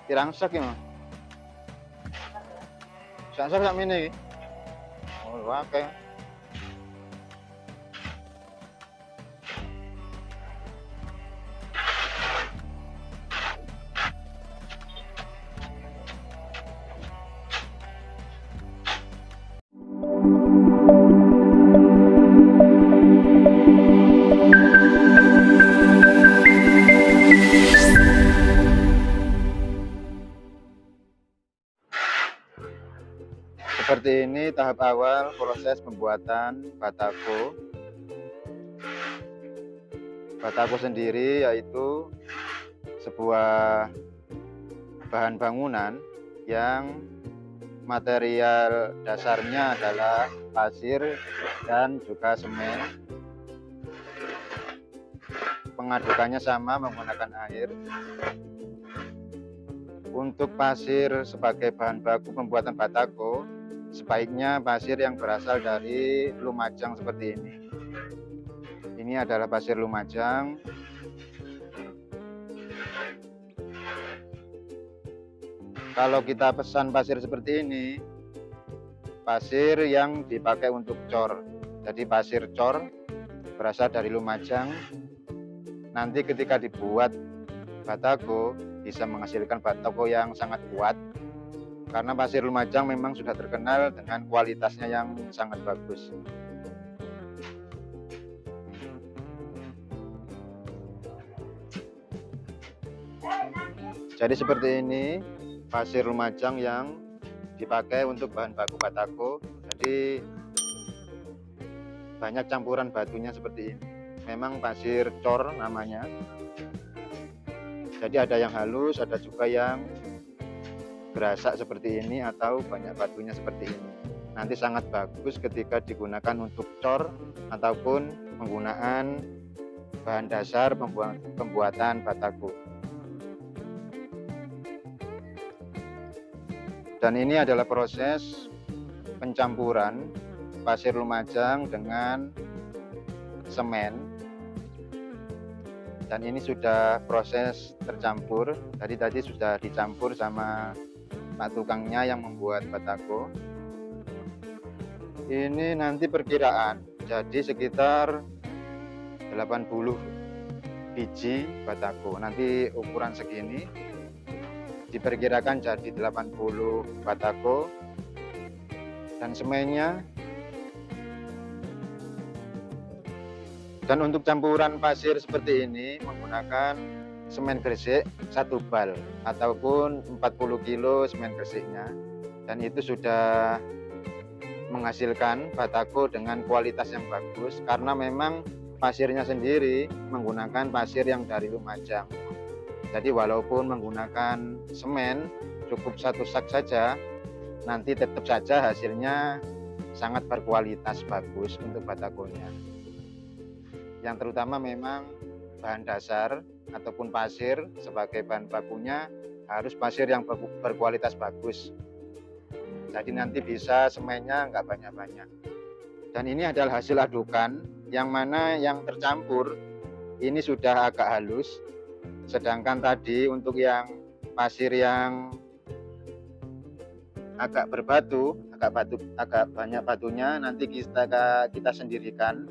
Pirang sak iki, Mas? Sak sak sakmene iki. Oh, akeh. Seperti ini tahap awal proses pembuatan batako. Batako sendiri yaitu sebuah bahan bangunan yang material dasarnya adalah pasir dan juga semen. Pengadukannya sama menggunakan air. Untuk pasir sebagai bahan baku pembuatan batako, sebaiknya pasir yang berasal dari Lumajang seperti ini. Ini adalah pasir Lumajang. Kalau kita pesan pasir seperti ini, pasir yang dipakai untuk cor. Jadi pasir cor berasal dari Lumajang. Nanti ketika dibuat batako bisa menghasilkan batako yang sangat kuat. Karena pasir Lumajang memang sudah terkenal dengan kualitasnya yang sangat bagus. Jadi seperti ini pasir Lumajang yang dipakai untuk bahan baku batako. Jadi banyak campuran batunya seperti ini. Memang pasir cor namanya. Jadi ada yang halus, ada juga yang gerasak seperti ini atau banyak batunya seperti ini. Nanti sangat bagus ketika digunakan untuk cor ataupun penggunaan bahan dasar pembuatan batako. Dan ini adalah proses pencampuran pasir Lumajang dengan semen. Dan ini sudah proses tercampur. Tadi sudah dicampur sama Pak tukangnya yang membuat batako. Ini nanti perkiraan, jadi sekitar 80 biji batako. Nanti ukuran segini diperkirakan jadi 80 batako. Dan semennya. Dan untuk campuran pasir seperti ini menggunakan semen gresik 1 bal ataupun 40 kilo semen gresiknya. Dan itu sudah menghasilkan batako dengan kualitas yang bagus karena memang pasirnya sendiri menggunakan pasir yang dari Lumajang. Jadi walaupun menggunakan semen cukup 1 sak saja, nanti tetap saja hasilnya sangat berkualitas bagus untuk batakonya. Yang terutama memang bahan dasar ataupun pasir sebagai bahan bakunya harus pasir yang berkualitas bagus. Jadi nanti bisa semennya nggak banyak-banyak. Dan ini adalah hasil adukan yang mana yang tercampur ini sudah agak halus. Sedangkan tadi untuk yang pasir yang agak berbatu, agak banyak batunya nanti kita sendirikan.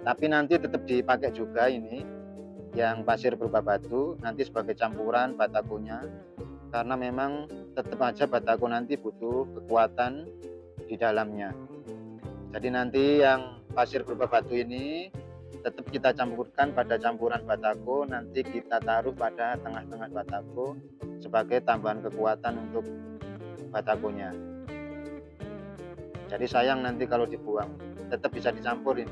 Tapi nanti tetap dipakai juga ini yang pasir berupa batu nanti sebagai campuran batakonya, karena memang tetap aja batako nanti butuh kekuatan di dalamnya. Jadi nanti yang pasir berupa batu ini tetap kita campurkan pada campuran batako, nanti kita taruh pada tengah-tengah batako sebagai tambahan kekuatan untuk batakonya. Jadi sayang nanti kalau dibuang, tetap bisa dicampurin.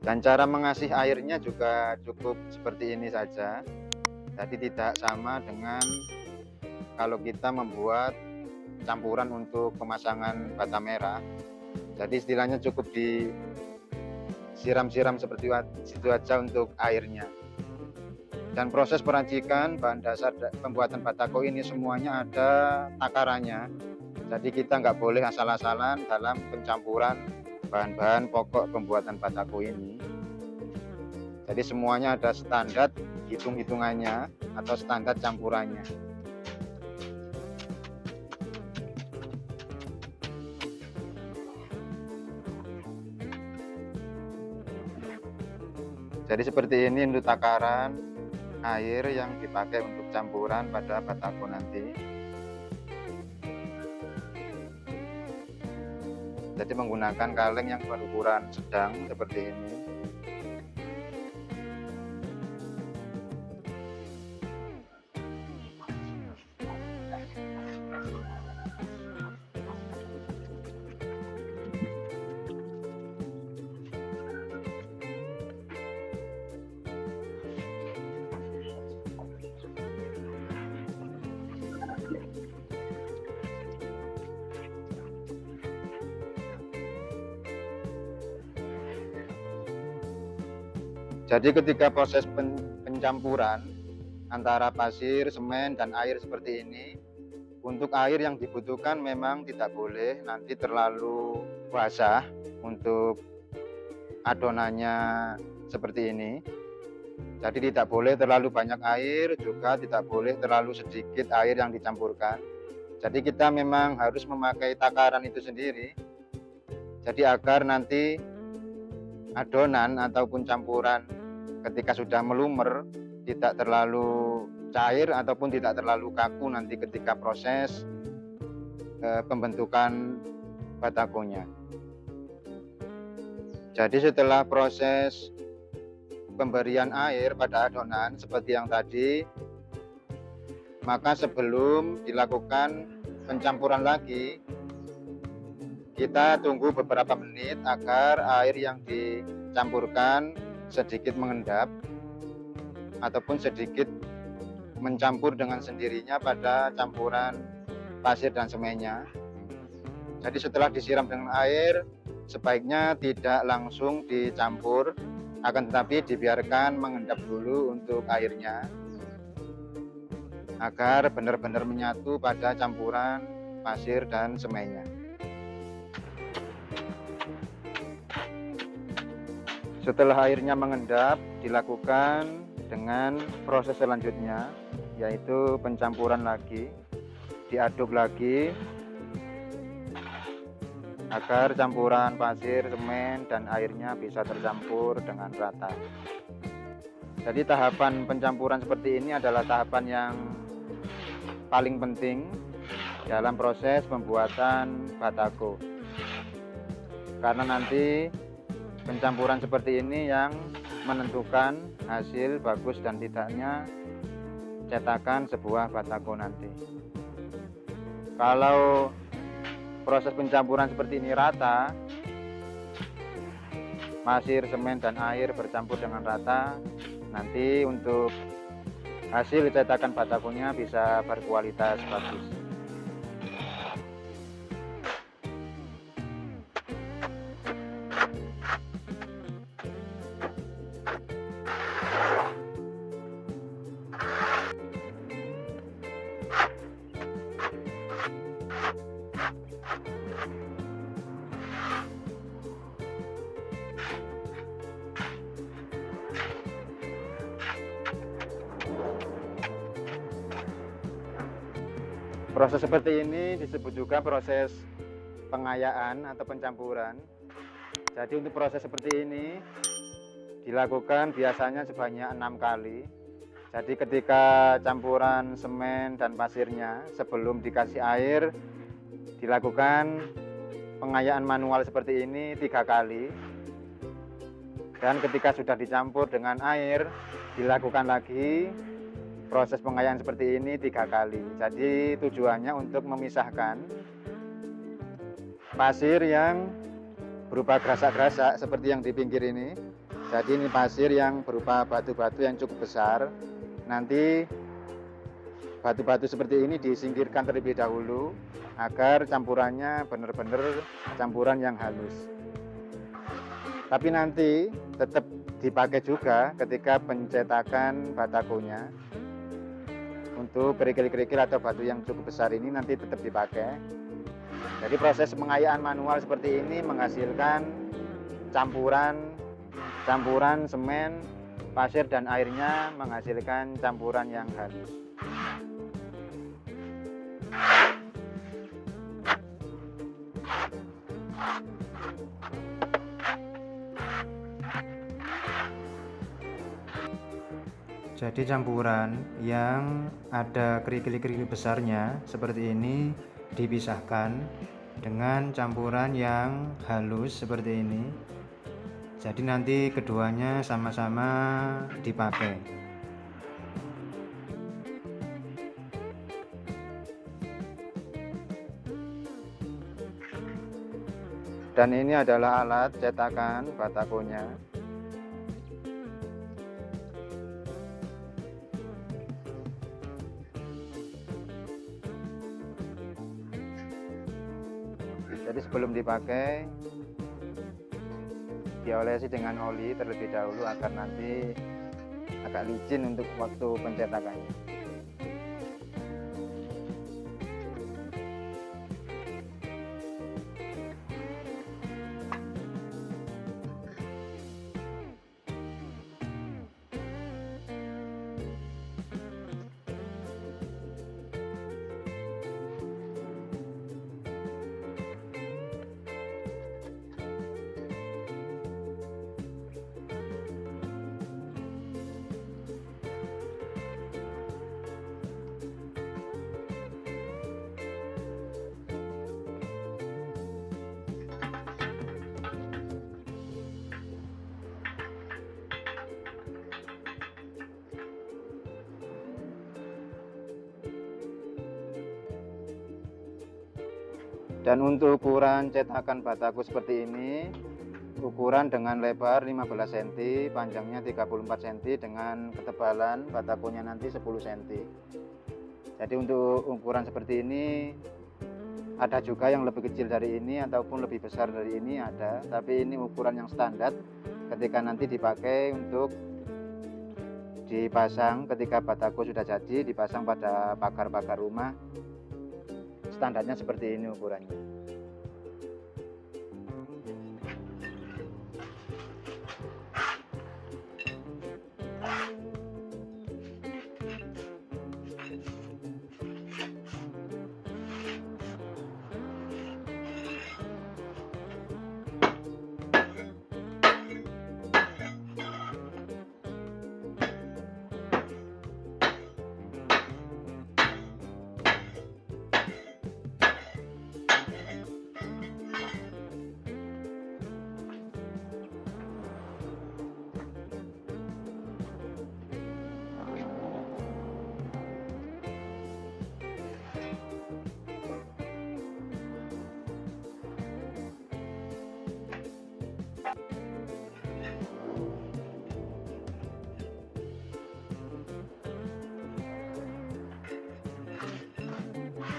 Dan cara mengasih airnya juga cukup seperti ini saja. Jadi tidak sama dengan kalau kita membuat campuran untuk pemasangan bata merah. Jadi istilahnya cukup disiram-siram seperti itu aja untuk airnya. Dan proses peracikan bahan dasar pembuatan batako ini semuanya ada takarannya. Jadi kita nggak boleh asal-asalan dalam pencampuran bahan-bahan pokok pembuatan batako ini. Jadi semuanya ada standar hitung-hitungannya atau standar campurannya. Jadi seperti ini untuk takaran air yang dipakai untuk campuran pada batako nanti. Jadi menggunakan kaleng yang berukuran sedang seperti ini. Jadi ketika proses pencampuran antara pasir, semen, dan air seperti ini, untuk air yang dibutuhkan memang tidak boleh nanti terlalu basah untuk adonannya seperti ini. Jadi tidak boleh terlalu banyak air, juga tidak boleh terlalu sedikit air yang dicampurkan. Jadi kita memang harus memakai takaran itu sendiri. Jadi agar nanti adonan ataupun campuran ketika sudah melumer tidak terlalu cair ataupun tidak terlalu kaku nanti ketika proses pembentukan batakonya. Jadi setelah proses pemberian air pada adonan seperti yang tadi, maka sebelum dilakukan pencampuran lagi, kita tunggu beberapa menit agar air yang dicampurkan sedikit mengendap ataupun sedikit mencampur dengan sendirinya pada campuran pasir dan semennya. Jadi setelah disiram dengan air, sebaiknya tidak langsung dicampur, akan tetapi dibiarkan mengendap dulu untuk airnya agar benar-benar menyatu pada campuran pasir dan semennya. Setelah airnya mengendap, dilakukan dengan proses selanjutnya, yaitu pencampuran lagi, diaduk lagi agar campuran pasir, semen, dan airnya bisa tercampur dengan rata. Jadi tahapan pencampuran seperti ini adalah tahapan yang paling penting dalam proses pembuatan batako, karena nanti pencampuran seperti ini yang menentukan hasil bagus dan tidaknya cetakan sebuah batako nanti. Kalau proses pencampuran seperti ini rata, pasir, semen, dan air bercampur dengan rata, nanti untuk hasil cetakan batakonya bisa berkualitas bagus. Proses seperti ini disebut juga proses pengayaan atau pencampuran. Jadi untuk proses seperti ini dilakukan biasanya sebanyak 6 kali. Jadi ketika campuran semen dan pasirnya sebelum dikasih air, dilakukan pengayaan manual seperti ini 3 kali. Dan ketika sudah dicampur dengan air, dilakukan lagi proses pengayaan seperti ini 3 kali. Jadi tujuannya untuk memisahkan pasir yang berupa grasak-grasak seperti yang di pinggir ini. Jadi ini pasir yang berupa batu-batu yang cukup besar. Nanti batu-batu seperti ini disingkirkan terlebih dahulu agar campurannya benar-benar campuran yang halus. Tapi nanti tetap dipakai juga ketika pencetakan batakonya. Untuk kerikil-kerikil atau batu yang cukup besar ini nanti tetap dipakai. Jadi proses pengayaan manual seperti ini menghasilkan campuran semen, pasir dan airnya menghasilkan campuran yang halus. Jadi campuran yang ada kerikil-kerikil besarnya seperti ini dipisahkan dengan campuran yang halus seperti ini. Jadi nanti keduanya sama-sama dipakai. Dan ini adalah alat cetakan batakonya. Jadi sebelum dipakai diolesi dengan oli terlebih dahulu agar nanti agak licin untuk waktu pencetakannya. Dan untuk ukuran cetakan batako seperti ini, ukuran dengan lebar 15 cm, panjangnya 34 cm, dengan ketebalan batakonya nanti 10 cm. Jadi untuk ukuran seperti ini ada juga yang lebih kecil dari ini ataupun lebih besar dari ini ada, tapi ini ukuran yang standar ketika nanti dipakai untuk dipasang ketika batako sudah jadi, dipasang pada pagar-pagar rumah. Standarnya seperti ini ukurannya.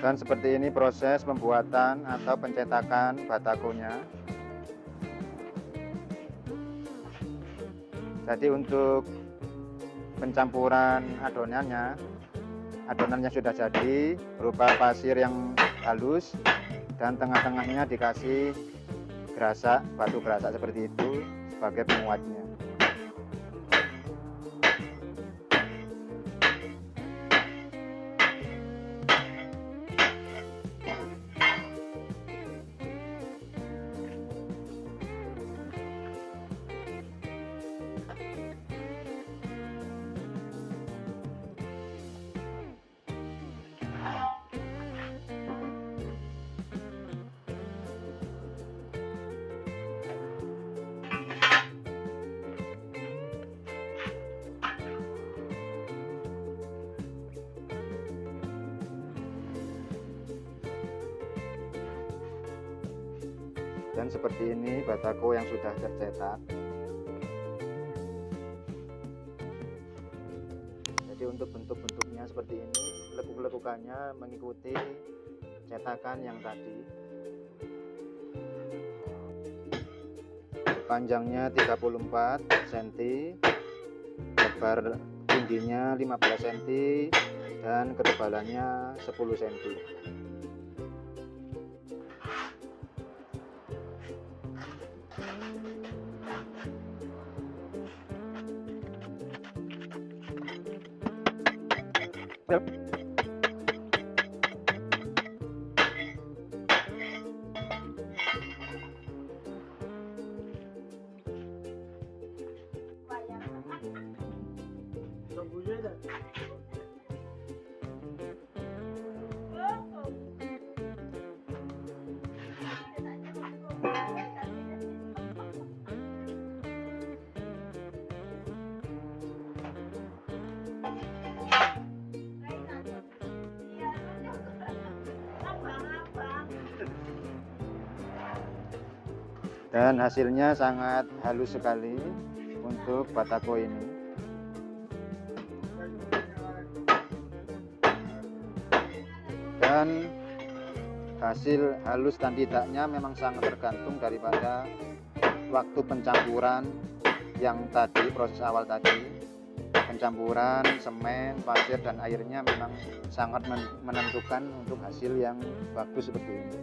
Dan seperti ini proses pembuatan atau pencetakan batakonya. Jadi untuk pencampuran adonannya sudah jadi berupa pasir yang halus dan tengah-tengahnya dikasih gerasak, batu gerasak seperti itu sebagai penguatnya. Dan seperti ini batako yang sudah tercetak. Jadi untuk bentuk-bentuknya seperti ini, lekuk-lekukannya mengikuti cetakan yang tadi. panjangnya 34 cm, lebar tingginya 15 cm, dan ketebalannya 10 cm. Dan hasilnya sangat halus sekali untuk batako ini. Dan hasil halus dan tidaknya memang sangat tergantung daripada waktu pencampuran yang tadi, proses awal tadi. Pencampuran semen, pasir, dan airnya memang sangat menentukan untuk hasil yang bagus seperti ini.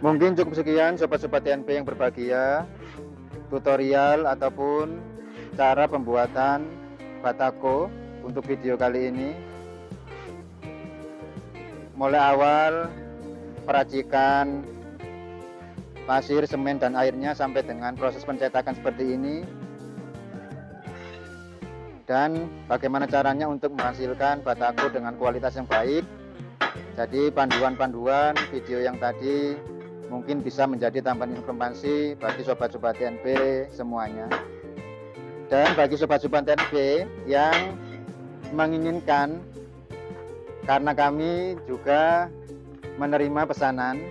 Mungkin cukup sekian sobat-sobat TNP yang berbahagia, tutorial ataupun cara pembuatan batako untuk video kali ini. Mulai awal peracikan pasir, semen, dan airnya sampai dengan proses pencetakan seperti ini. Dan bagaimana caranya untuk menghasilkan batako dengan kualitas yang baik. Jadi panduan-panduan video yang tadi mungkin bisa menjadi tambahan informasi bagi sobat-sobat TNP semuanya. Dan bagi sobat-sobat TNP yang menginginkan, karena kami juga menerima pesanan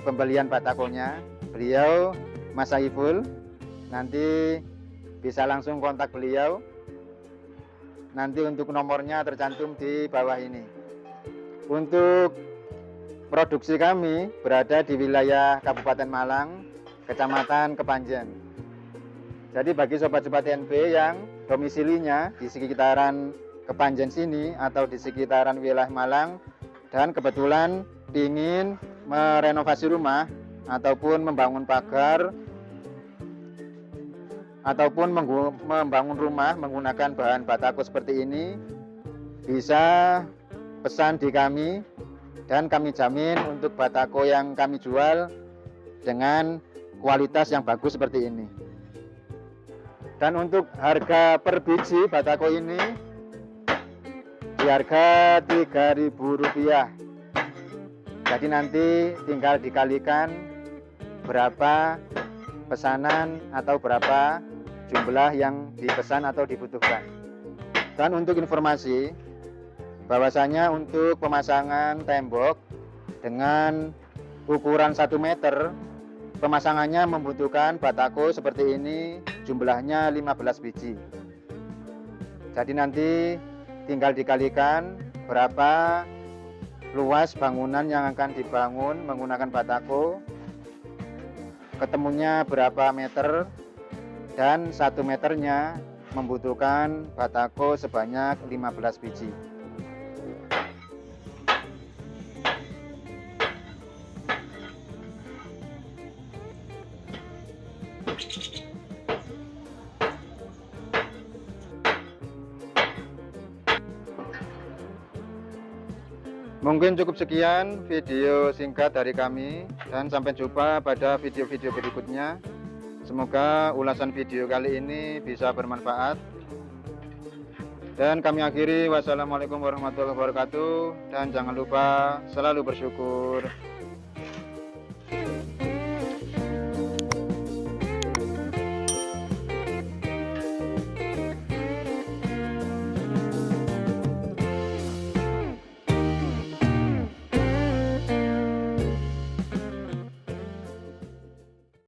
pembelian batakonya, beliau Mas Saiful, nanti bisa langsung kontak beliau. Nanti untuk nomornya tercantum di bawah ini. Untuk produksi kami berada di wilayah Kabupaten Malang, Kecamatan Kepanjen. Jadi bagi sobat-sobat TNP yang domisilinya di sekitaran Kepanjen sini atau di sekitaran wilayah Malang dan kebetulan ingin merenovasi rumah ataupun membangun pagar ataupun membangun rumah menggunakan bahan batako seperti ini, bisa pesan di kami. Dan kami jamin untuk batako yang kami jual dengan kualitas yang bagus seperti ini. Dan untuk harga per biji batako ini di harga Rp3.000. Jadi nanti tinggal dikalikan berapa pesanan atau berapa jumlah yang dipesan atau dibutuhkan. Dan untuk informasi, bahwasanya untuk pemasangan tembok dengan ukuran 1 meter, pemasangannya membutuhkan batako seperti ini, jumlahnya 15 biji. Jadi nanti tinggal dikalikan berapa luas bangunan yang akan dibangun menggunakan batako, ketemunya berapa meter, dan 1 meternya membutuhkan batako sebanyak 15 biji. Mungkin cukup sekian video singkat dari kami, dan sampai jumpa pada video-video berikutnya. Semoga ulasan video kali ini bisa bermanfaat. Dan kami akhiri, wassalamualaikum warahmatullahi wabarakatuh, dan jangan lupa selalu bersyukur.